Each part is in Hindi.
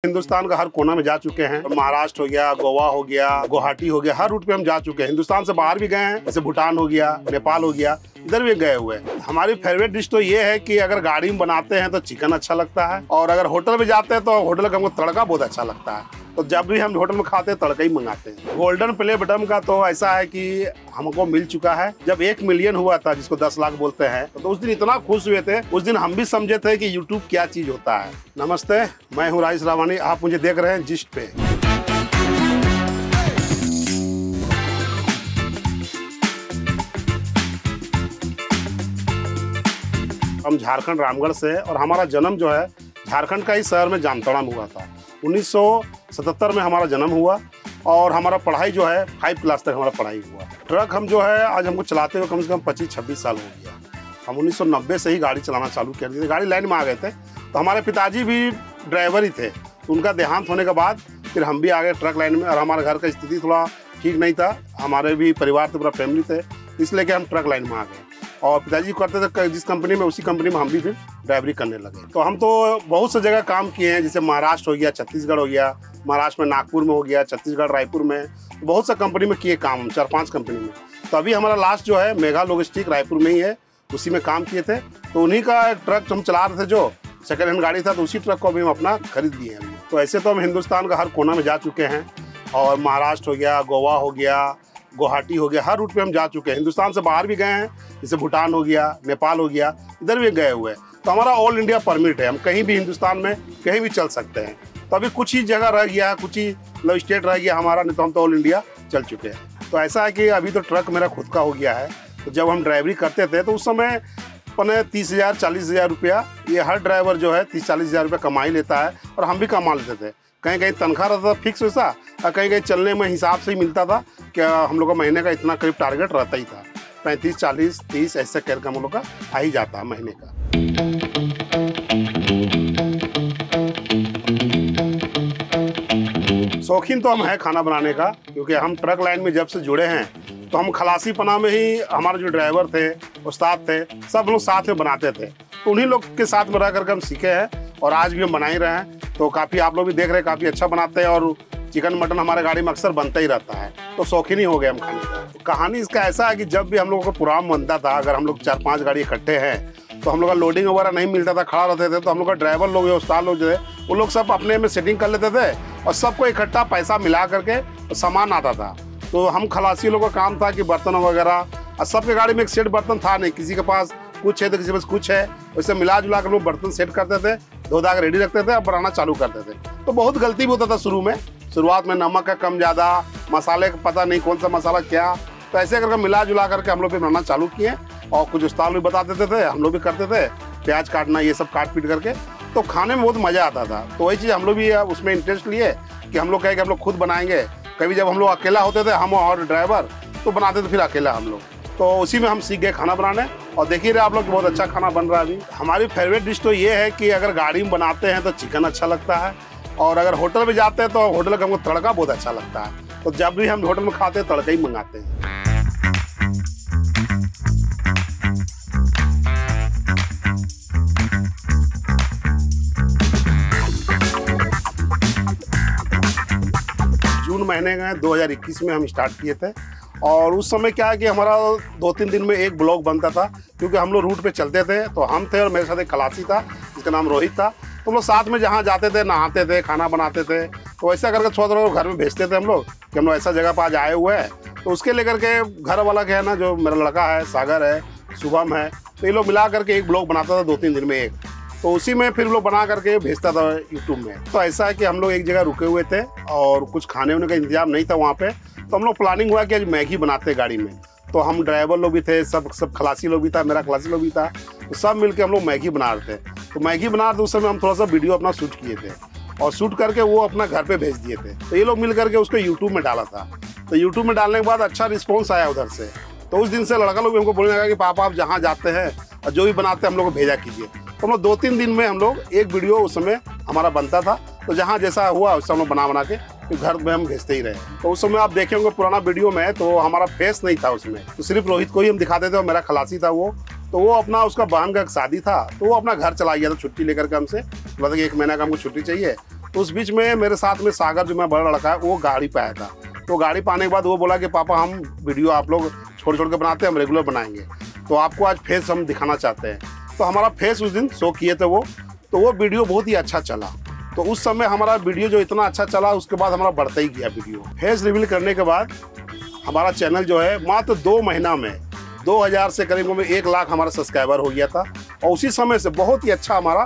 हिंदुस्तान का हर कोना में जा चुके हैं। महाराष्ट्र हो गया, गोवा हो गया, गुवाहाटी हो गया, हर रूट पे हम जा चुके हैं। हिंदुस्तान से बाहर भी गए हैं, जैसे भूटान हो गया, नेपाल हो गया, इधर भी गए हुए हैं। हमारी फेवरेट डिश तो ये है कि अगर गाड़ी में बनाते हैं तो चिकन अच्छा लगता है, और अगर होटल में जाते हैं तो होटल का हमको तड़का बहुत अच्छा लगता है। तो जब भी हम होटल में खाते हैं तड़का ही मंगाते हैं। गोल्डन प्ले बटन का तो ऐसा है कि हमको मिल चुका है। जब 1 मिलियन हुआ था, जिसको 10 लाख बोलते हैं, तो उस दिन इतना खुश हुए थे। उस दिन हम भी समझे थे कि यूट्यूब क्या चीज होता है। नमस्ते, मैं हूँ राजेश रावानी, आप मुझे देख रहे हैं जिस्ट पे। हम झारखंड रामगढ़ से, और हमारा जन्म जो है झारखंड का ही शहर में जामताड़ा में हुआ था। 1977 में हमारा जन्म हुआ, और हमारा पढ़ाई जो है 5 क्लास तक हमारा पढ़ाई हुआ। ट्रक हम जो है आज हमको चलाते हुए कम से कम 25-26 साल हो गया। हम 1990 से ही गाड़ी चलाना चालू कर दिए थे। गाड़ी लाइन में आ गए थे, तो हमारे पिताजी भी ड्राइवर ही थे। तो उनका देहांत होने के बाद फिर हम भी आ गए ट्रक लाइन में, और हमारे घर का स्थिति थोड़ा ठीक नहीं था। हमारे भी परिवार थे, पूरा फैमिली थे, इसलिए कि हम ट्रक लाइन में आ गए। और पिताजी करते थे जिस कंपनी में, उसी कंपनी में हम भी फिर ड्राइवरी करने लगे। तो हम तो बहुत सी जगह काम किए हैं, जैसे महाराष्ट्र हो गया, छत्तीसगढ़ हो गया, महाराष्ट्र में नागपुर में हो गया, छत्तीसगढ़ रायपुर में, बहुत सा कंपनी में किए काम, 4-5 कंपनी में। तो अभी हमारा लास्ट जो है मेगा लॉजिस्टिक रायपुर में ही है, उसी में काम किए थे। तो उन्हीं का एक ट्रक हम चला रहे थे, जो सेकेंड हैंड गाड़ी था, तो उसी ट्रक को अभी हम अपना खरीद लिए हैं। तो ऐसे तो हम हिंदुस्तान का हर कोना में जा चुके हैं, और महाराष्ट्र हो गया, गोवा हो गया, गुवाहाटी हो गया, हर रूट पे हम जा चुके हैं। हिंदुस्तान से बाहर भी गए हैं, जैसे भूटान हो गया, नेपाल हो गया, इधर भी गए हुए हैं। तो हमारा ऑल इंडिया परमिट है, हम कहीं भी हिंदुस्तान में कहीं भी चल सकते हैं। तो अभी कुछ ही जगह रह गया, कुछ ही स्टेट रह गया हमारा, नहीं तो हम तो ऑल इंडिया चल चुके हैं। तो ऐसा है कि अभी तो ट्रक मेरा खुद का हो गया है। तो जब हम ड्राइवरी करते थे तो उस समय 30,000-40,000 रुपया, ये हर ड्राइवर जो है 30-40,000 रुपया कमाई लेता है, और हम भी कमा लेते थे। कहीं कहीं तनख्वाह रहता था फिक्स वैसा, और कहीं कहीं चलने में हिसाब से ही मिलता था कि हम लोग का महीने का इतना करीब टारगेट रहता ही था। 35, 40, 30 ऐसे करके हम लोग का आ ही जाता है महीने का। शौकीन तो हम है खाना बनाने का, क्योंकि हम ट्रक लाइन में जब से जुड़े हैं तो हम खलासी पना में ही हमारे जो ड्राइवर थे, उस्ताद थे, सब लोग साथ में बनाते थे। तो उन्हीं लोग के साथ में रह करके हम सीखे हैं, और आज भी हम बना ही रहे हैं। तो काफ़ी आप लोग भी देख रहे हैं, काफ़ी अच्छा बनाते हैं, और चिकन मटन हमारे गाड़ी में अक्सर बनता ही रहता है। तो शौकीन ही हो गए हम खाने का। तो कहानी इसका ऐसा है कि जब भी हम लोगों को प्रोग्राम बनता था, अगर हम लोग 4-5 गाड़ी इकट्ठे हैं, तो हम लोग का लोडिंग वगैरह नहीं मिलता था, खड़ा रहते थे। तो हम लोग का ड्राइवर लोग, उस्ताद लोग जो है, वो लोग सब अपने में सेटिंग कर लेते थे, और सबको इकट्ठा पैसा मिला करके सामान आता था। तो हम खलासी लोगों का काम था कि बर्तन वगैरह, और सबके गाड़ी में एक सेट बर्तन था नहीं, किसी के पास कुछ है तो किसी के पास कुछ है, वैसे मिला जुला कर लोग बर्तन सेट करते थे, धो धा के रेडी रखते थे, और बनाना चालू करते थे। तो बहुत गलती भी होता था शुरुआत में, नमक का कम ज़्यादा, मसाले का पता नहीं कौन सा मसाला क्या। तो ऐसे करके मिला जुला करके हम लोग भी बनाना चालू किए, और कुछ उस्ताद भी बता देते थे, हम लोग भी करते थे, प्याज काटना ये सब काट पीट करके। तो खाने में बहुत मज़ा आता था। तो वही चीज़ हम लोग भी उसमें इंटरेस्ट लिए कि हम लोग कहे कि हम लोग खुद बनाएंगे। कभी जब हम लोग अकेला होते थे, हम और ड्राइवर, तो बनाते थे फिर अकेला हम लोग। तो उसी में हम सीख गए खाना बनाने, और देखिए रहे आप लोग बहुत अच्छा खाना बन रहा है अभी। हमारी फेवरेट डिश तो ये है कि अगर गाड़ी में बनाते हैं तो चिकन अच्छा लगता है, और अगर होटल में जाते हैं तो होटल का हमको तड़का बहुत अच्छा लगता है। तो जब भी हम होटल में खाते हैं तड़का ही मंगाते हैं। जून महीने में 2021 में हम स्टार्ट किए थे, और उस समय क्या है कि हमारा 2-3 दिन में एक ब्लॉग बनता था, क्योंकि हम लोग रूट पे चलते थे। तो हम थे, और मेरे साथ एक खलासी था जिसका नाम रोहित था। तो हम लोग साथ में जहाँ जाते थे, नहाते थे, खाना बनाते थे। तो ऐसा करके थोड़ा घर में भेजते थे हम लोग कि हम लोग ऐसा जगह पर आज आए हुए हैं। तो उसके लेकर के घर वाला क्या है ना, जो मेरा लड़का है, सागर है, शुभम है, तो ये लोग मिला करके एक ब्लॉग बनाता था 2-3 दिन में एक। तो उसी में फिर लोग बना करके भेजता था यूट्यूब में। तो ऐसा है कि हम लोग एक जगह रुके हुए थे, और कुछ खाने वाने का इंतजाम नहीं था वहाँ पे। तो हम लोग प्लानिंग हुआ कि आज मैगी बनाते गाड़ी में। तो हम ड्राइवर लोग भी थे, सब खलासी लोग भी था, मेरा खलासी लोग भी था, तो सब मिलके हम लोग मैगी बना रहे थे। तो मैगी बना रहे थे, उस समय हम थोड़ा सा वीडियो अपना शूट किए थे, और शूट करके वो अपना घर पे भेज दिए थे। तो ये लोग मिल करके उसको यूट्यूब में डाला था। तो यूट्यूब में डालने के बाद अच्छा रिस्पॉन्स आया उधर से। तो उस दिन से लड़का लोग भी हमको बोलने लगा कि पापा आप जहाँ जाते हैं और जो भी बनाते हैं हम लोग को भेजा कीजिए। तो हम लोग 2-3 दिन में हम लोग एक वीडियो उस समय हमारा बनता था। तो जहाँ जैसा हुआ उस समय बना के घर में हम भेजते ही रहे। तो उस समय आप देखेंगे पुराना वीडियो में, तो हमारा फेस नहीं था उसमें, तो सिर्फ रोहित को ही हम दिखाते थे, और मेरा खलासी था वो। तो वो अपना, उसका बहन का शादी था, तो वो अपना घर चला गया था छुट्टी लेकर के हमसे, मतलब कि 1 महीना का हमको छुट्टी चाहिए। तो उस बीच में मेरे साथ में सागर जो मैं बड़ा लड़का है वो गाड़ी पे आया था। तो गाड़ी पाने के बाद वो बोला कि पापा हम वीडियो आप लोग छोड़ छोड़ के बनाते हैं, हम रेगुलर बनाएंगे, तो आपको आज फेस हम दिखाना चाहते हैं। तो हमारा फेस उस दिन शो किए थे वो, तो वो वीडियो बहुत ही अच्छा चला। तो उस समय हमारा वीडियो जो इतना अच्छा चला, उसके बाद हमारा बढ़ता ही गया वीडियो। फेस रिवील करने के बाद हमारा चैनल जो है मात्र 2 महीना में 2000 से करीब में 1 लाख हमारा सब्सक्राइबर हो गया था। और उसी समय से बहुत ही अच्छा हमारा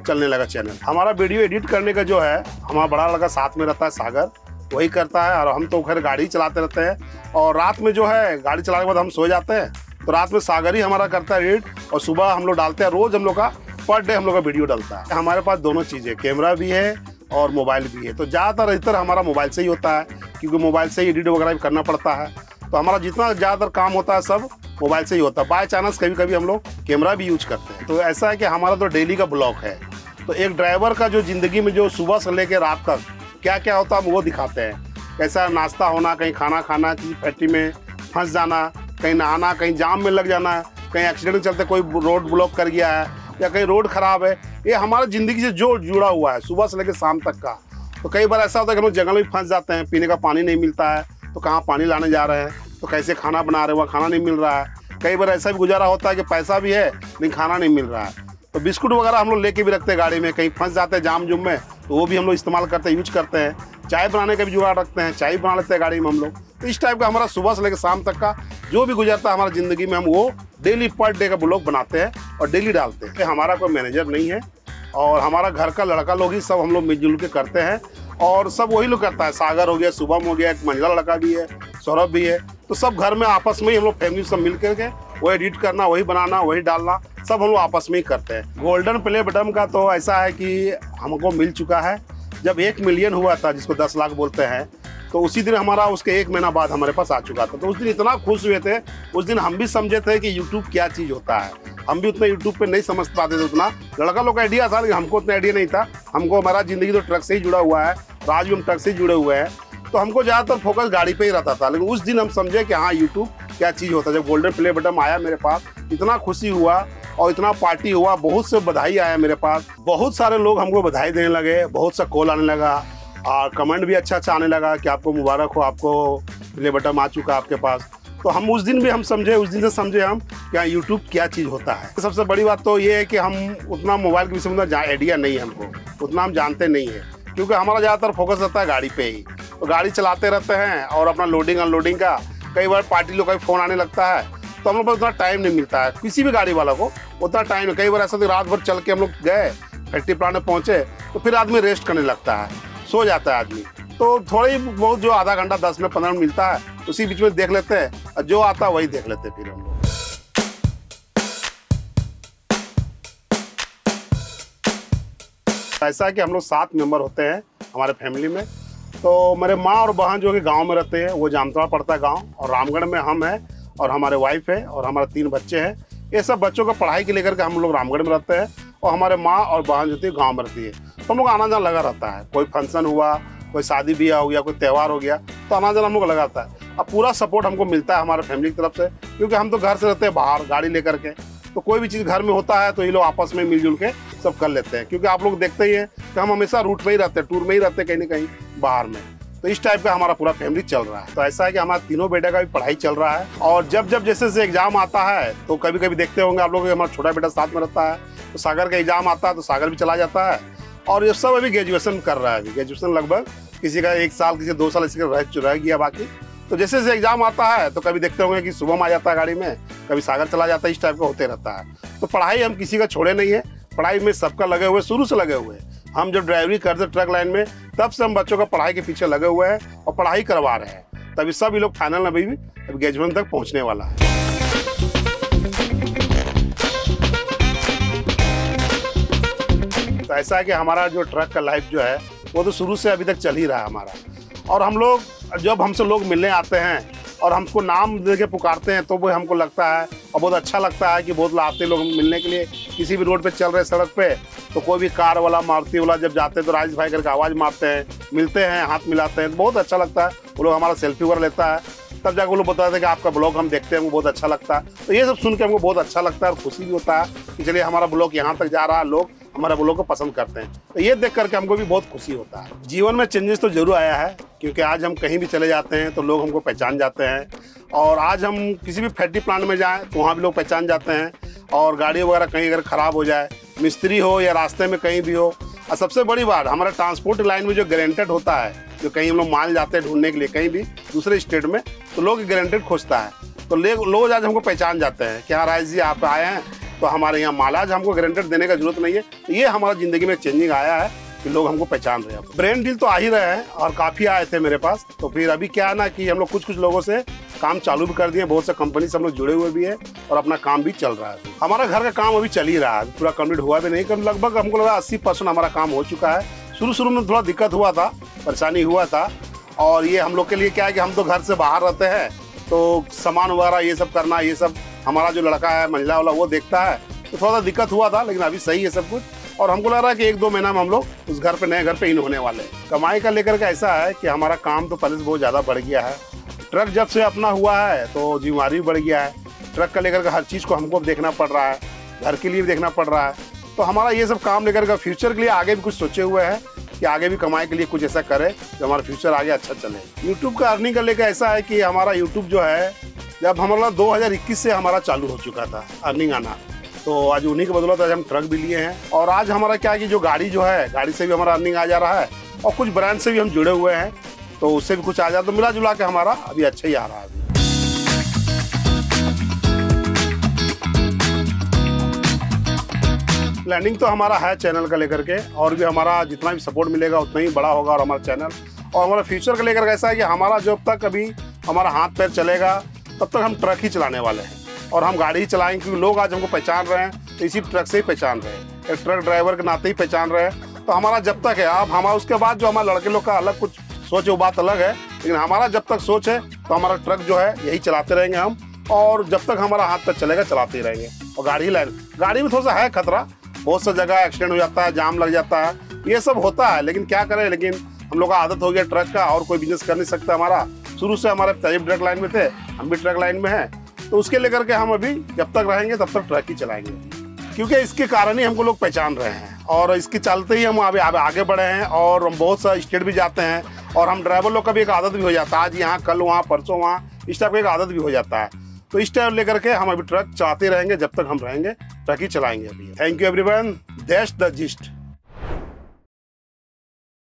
चलने लगा चैनल। हमारा वीडियो एडिट करने का जो है हमारा बड़ा लड़का साथ में रहता है, सागर, वही करता है। और हम तो खैर गाड़ी चलाते रहते हैं, और रात में जो है गाड़ी चलाने के बाद हम सो जाते हैं, तो रात में सागर ही हमारा करता है एडिट, और सुबह हम लोग डालते हैं। रोज हम लोग का पर डे हम लोग का वीडियो डलता है। हमारे पास दोनों चीज़ें, कैमरा भी है और मोबाइल भी है। तो ज़्यादातर अधिकतर हमारा मोबाइल से ही होता है, क्योंकि मोबाइल से ही एडिट वगैरह भी करना पड़ता है। तो हमारा जितना ज़्यादातर काम होता है सब मोबाइल से ही होता है। बाय चांस कभी कभी हम लोग कैमरा भी यूज करते हैं। तो ऐसा है कि हमारा तो डेली का ब्लॉग है। तो एक ड्राइवर का जो ज़िंदगी में जो सुबह से लेकर रात तक क्या क्या होता है हम वो दिखाते हैं। कैसा नाश्ता होना, कहीं खाना खाना, की फैक्ट्री में फंस जाना, कहीं नहाना, कहीं जाम में लग जाना, कहीं एक्सीडेंट चलते कोई रोड ब्लॉक कर गया है या कहीं रोड ख़राब है। ये हमारा ज़िंदगी से जो जुड़ा हुआ है सुबह से लेकर शाम तक का। तो कई बार ऐसा होता है कि हम लोग जंगल में फंस जाते हैं, पीने का पानी नहीं मिलता है, तो कहाँ पानी लाने जा रहे हैं, तो कैसे खाना बना रहे हैं, वहाँ खाना नहीं मिल रहा है। कई बार ऐसा भी गुजारा होता है कि पैसा भी है लेकिन खाना नहीं मिल रहा है। तो बिस्कुट वगैरह हम लोग लेके भी रखते हैं गाड़ी में, कहीं फंस जाते हैं जाम जुम में, तो वो भी हम लोग इस्तेमाल करते हैं, यूज करते हैं। चाय बनाने का भी जुगाड़ रखते हैं, चाय बना लेते हैं गाड़ी में हम लोग। तो इस टाइप का हमारा सुबह से लेकर शाम तक का जो भी गुजरता है हमारा ज़िंदगी में, हम वो डेली पर डे का ब्लॉग बनाते हैं और डेली डालते हैं। हमारा कोई मैनेजर नहीं है, और हमारा घर का लड़का लोग ही सब हम लोग मिलजुल के करते हैं, और सब वही लोग करता है। सागर हो गया, शुभम हो गया, एक महिला लड़का भी है, सौरभ भी है। तो सब घर में आपस में ही हम लोग फैमिली सब मिल करके वही एडिट करना, वही बनाना, वही डालना, सब हम लोग आपस में ही करते हैं। गोल्डन प्ले बटन का तो ऐसा है कि हमको मिल चुका है। जब 1 मिलियन हुआ था, जिसको 10 लाख बोलते हैं, तो उसी दिन हमारा उसके 1 महीना बाद हमारे पास आ चुका था। तो उस दिन इतना खुश हुए थे, उस दिन हम भी समझे थे कि यूट्यूब क्या चीज़ होता है। हम भी उतना यूट्यूब पे नहीं समझ पाते थे, उतना लड़का लोग का आइडिया था लेकिन हमको उतना आइडिया नहीं था। हमको हमारा ज़िंदगी तो ट्रक से ही जुड़ा हुआ है, आज भी हम ट्रक से ही जुड़े हुए हैं, तो हमको ज़्यादातर फोकस गाड़ी पे ही रहता था। लेकिन उस दिन हम समझे कि हाँ यूट्यूब क्या चीज़ होता है। जब गोल्डन प्ले बटन आया मेरे पास, इतना खुशी हुआ और इतना पार्टी हुआ, बहुत से बधाई आया मेरे पास। बहुत सारे लोग हमको बधाई देने लगे, बहुत सा कॉल आने लगा और कमेंट भी अच्छा अच्छा आने लगा कि आपको मुबारक हो, आपको प्ले बटन आ चुका आपके पास। तो हम उस दिन भी हम समझे, उस दिन से समझे हम क्या यूट्यूब क्या चीज़ होता है। सबसे बड़ी बात तो ये है कि हम उतना मोबाइल के विषय में आइडिया नहीं है, हमको उतना हम जानते नहीं है, क्योंकि हमारा ज़्यादातर फोकस रहता है गाड़ी पे ही। तो गाड़ी चलाते रहते हैं और अपना लोडिंग अनलोडिंग का, कई बार पार्टी लोग का भी फ़ोन आने लगता है, तो हम लोग को उतना टाइम नहीं मिलता है, किसी भी गाड़ी वाला को उतना टाइम नहीं। कई बार ऐसा तो रात भर चल के हम लोग गए, फैक्ट्री प्लांट में पहुँचे, तो फिर आदमी रेस्ट करने लगता है, सो जाता है आदमी। तो थोड़ी बहुत जो आधा घंटा 10 मिनट 15 मिनट मिलता है, उसी बीच में देख लेते हैं, और जो आता है वही देख लेते हैं फिर हम लोग। ऐसा है कि हम लोग 7 मेंबर होते हैं हमारे फैमिली में। तो मेरे माँ और बहन जो कि गांव में रहते हैं, वो जामतड़ा पड़ता है गांव, और रामगढ़ में हम हैं, और हमारे वाइफ है, और हमारे 3 बच्चे हैं। ये सब बच्चों को पढ़ाई के लेकर के हम लोग रामगढ़ में रहते हैं, और हमारे माँ और बहन जो थी गाँव में रहती है। तो हम लोग आना जाना लगा रहता है, कोई फंक्शन हुआ, कोई शादी ब्याह हो गया, कोई त्यौहार हो गया, तो आना जाना हम लोग लगा रहता है। अब पूरा सपोर्ट हमको मिलता है हमारे फैमिली की तरफ से, क्योंकि हम तो घर से रहते हैं बाहर गाड़ी लेकर के। तो कोई भी चीज़ घर में होता है तो ये लोग आपस में मिलजुल के सब कर लेते हैं, क्योंकि आप लोग देखते ही हैं कि हम हमेशा रूट में ही रहते हैं, टूर में ही रहते हैं, कहीं ना कहीं बाहर में। तो इस टाइप का हमारा पूरा फैमिली चल रहा है। तो ऐसा है कि हमारा तीनों बेटे का भी पढ़ाई चल रहा है, और जब जब जैसे एग्जाम आता है तो कभी कभी देखते होंगे आप लोग, हमारा छोटा बेटा साथ में रहता है, तो सागर का एग्जाम आता है तो सागर भी चला जाता है। और ये सब अभी ग्रेजुएशन कर रहा है, अभी ग्रेजुएशन लगभग किसी का 1 साल, किसी 2 साल इसी का रह गया बाकी। तो जैसे एग्जाम आता है तो कभी देखते होंगे कि शुभम आ जाता है गाड़ी में, कभी सागर चला जाता है, इस टाइप का होते रहता है। तो पढ़ाई हम किसी का छोड़े नहीं है, पढ़ाई में सबका लगे हुए, शुरू से लगे हुए हैं। हम जब ड्राइवरी करते ट्रक लाइन में, तब से हम बच्चों का पढ़ाई के पीछे लगे हुए हैं और पढ़ाई करवा रहे हैं। तभी सब ये लोग फाइनल अभी भी ग्रेजुएशन तक पहुंचने वाला है। तो ऐसा है कि हमारा जो ट्रक का लाइफ जो है वो तो शुरू से अभी तक चल ही रहा है हमारा। और हम लोग जब हमसे लोग मिलने आते हैं और हमको नाम दे के पुकारते हैं, तो वो हमको लगता है और बहुत अच्छा लगता है कि बहुत लोग आते लोग मिलने के लिए। किसी भी रोड पे चल रहे सड़क पे, तो कोई भी कार वाला, मारुति वाला जब जाते हैं तो राजेश भाई करके आवाज़ मारते हैं, मिलते हैं, हाथ मिलाते हैं, तो बहुत अच्छा लगता है। वो लोग हमारा सेल्फी वगैरह लेता है, तब जाकर वो लोग बताते हैं कि आपका ब्लॉग हम देखते हैं, हमको बहुत अच्छा लगता है। तो ये सब सुन के हमको बहुत अच्छा लगता है और खुशी भी होता है कि चलिए हमारा ब्लॉग यहाँ तक जा रहा है, लोग हमारे लोग को पसंद करते हैं। तो ये देख करके हमको भी बहुत खुशी होता है। जीवन में चेंजेस तो जरूर आया है, क्योंकि आज हम कहीं भी चले जाते हैं तो लोग हमको पहचान जाते हैं। और आज हम किसी भी फैक्ट्री प्लांट में जाएँ तो वहाँ भी लोग पहचान जाते हैं। और गाड़ी वगैरह कहीं अगर ख़राब हो जाए, मिस्त्री हो या रास्ते में कहीं भी हो, और सबसे बड़ी बात हमारा ट्रांसपोर्ट लाइन में जो गारंटेड होता है, जो कहीं हम लोग माल जाते हैं ढूंढने के लिए कहीं भी दूसरे स्टेट में, तो लोग गारंटेड खोजता है। तो लोग आज हमको पहचान जाते हैं कि हाँ राइस जी आप आए हैं तो हमारे यहाँ माल, आज हमको गारंटेड देने का जरूरत नहीं है। तो ये हमारा ज़िंदगी में चेंजिंग आया है कि लोग हमको पहचान रहे हैं। ब्रांड डील तो आ ही रहे हैं और काफ़ी आए थे मेरे पास। तो फिर अभी क्या है ना कि हम लोग कुछ लोगों से काम चालू भी कर दिए, बहुत से कंपनी से हम लोग जुड़े हुए भी है और अपना काम भी चल रहा है। हमारा घर का काम अभी चल ही रहा है, पूरा कंप्लीट हुआ भी नहीं, लगभग हमको लगा 80% हमारा काम हो चुका है। शुरू में थोड़ा दिक्कत हुआ था, परेशानी हुआ था। और ये हम लोग के लिए क्या है कि हम तो घर से बाहर रहते हैं, तो सामान वगैरह ये सब करना, ये सब हमारा जो लड़का है मंझला वाला वो देखता है, तो थोड़ा सा दिक्कत हुआ था। लेकिन अभी सही है सब कुछ, और हमको लग रहा है कि 1-2 महीना में हम लोग उस घर पे नए घर पे इन होने वाले हैं। कमाई का लेकर के ऐसा है कि हमारा काम तो पहले से बहुत ज़्यादा बढ़ गया है। ट्रक जब से अपना हुआ है तो जिम्मेदारी भी बढ़ गया है। ट्रक का लेकर के हर चीज़ को हमको देखना पड़ रहा है, घर के लिए भी देखना पड़ रहा है। तो हमारा ये सब काम लेकर के फ्यूचर के लिए आगे भी कुछ सोचे हुए हैं कि आगे भी कमाई के लिए कुछ ऐसा करे जो हमारा फ्यूचर आगे अच्छा चले। यूट्यूब का अर्निंग का लेकर ऐसा है कि हमारा यूट्यूब जो है, जब हमारा 2021 से हमारा चालू हो चुका था अर्निंग आना, तो आज उन्हीं के बदौलत आज हम ट्रक भी लिए हैं। और आज हमारा क्या है कि जो गाड़ी जो है, गाड़ी से भी हमारा अर्निंग आ जा रहा है और कुछ ब्रांड से भी हम जुड़े हुए हैं, तो उससे भी कुछ आ जाए, तो मिला जुला के हमारा अभी अच्छा ही आ रहा है। अभी प्लानिंग तो हमारा है चैनल का लेकर के, और भी हमारा जितना भी सपोर्ट मिलेगा उतना ही बड़ा होगा और हमारा चैनल। और हमारा फ्यूचर का लेकर के ऐसा है कि हमारा जब तक अभी हमारा हाथ पैर चलेगा तब तक हम ट्रक ही चलाने वाले हैं और हम गाड़ी ही चलाएंगे, क्योंकि लोग आज हमको पहचान रहे हैं तो इसी ट्रक से ही पहचान रहे हैं, एक ट्रक ड्राइवर के नाते ही पहचान रहे हैं। तो हमारा जब तक है, अब हमारा उसके बाद जो हमारे लड़के लोग का अलग कुछ सोच है वो बात अलग है, लेकिन हमारा जब तक सोच है तो हमारा ट्रक जो है यही चलाते रहेंगे हम, और जब तक हमारा हाथ पैर चलेगा चलाते ही रहेंगे। और गाड़ी में थोड़ा सा है खतरा, बहुत सा जगह एक्सीडेंट हो जाता है, जाम लग जाता है, ये सब होता है, लेकिन क्या करें। लेकिन हम लोग का आदत हो गया ट्रक का, और कोई बिजनेस कर नहीं सकता। हमारा शुरू से हमारे पिताजी ट्रक लाइन में थे, हम भी ट्रक लाइन में हैं, तो उसके लेकर के हम अभी जब तक रहेंगे तब तक ट्रक ही चलाएंगे, क्योंकि इसके कारण ही हमको लोग पहचान रहे हैं और इसके चलते ही हम अभी आगे बढ़े हैं। और हम बहुत सा स्टेट भी जाते हैं, और हम ड्राइवर लोग का भी एक आदत भी हो जाता है, आज यहाँ कल वहाँ परसों वहाँ, इस टाइप का एक आदत भी हो जाता है। तो इस टाइप लेकर के हम अभी ट्रक चलाते रहेंगे, जब तक हम रहेंगे ट्रक ही चलाएंगे अभी। Thank you everyone, that's the gist.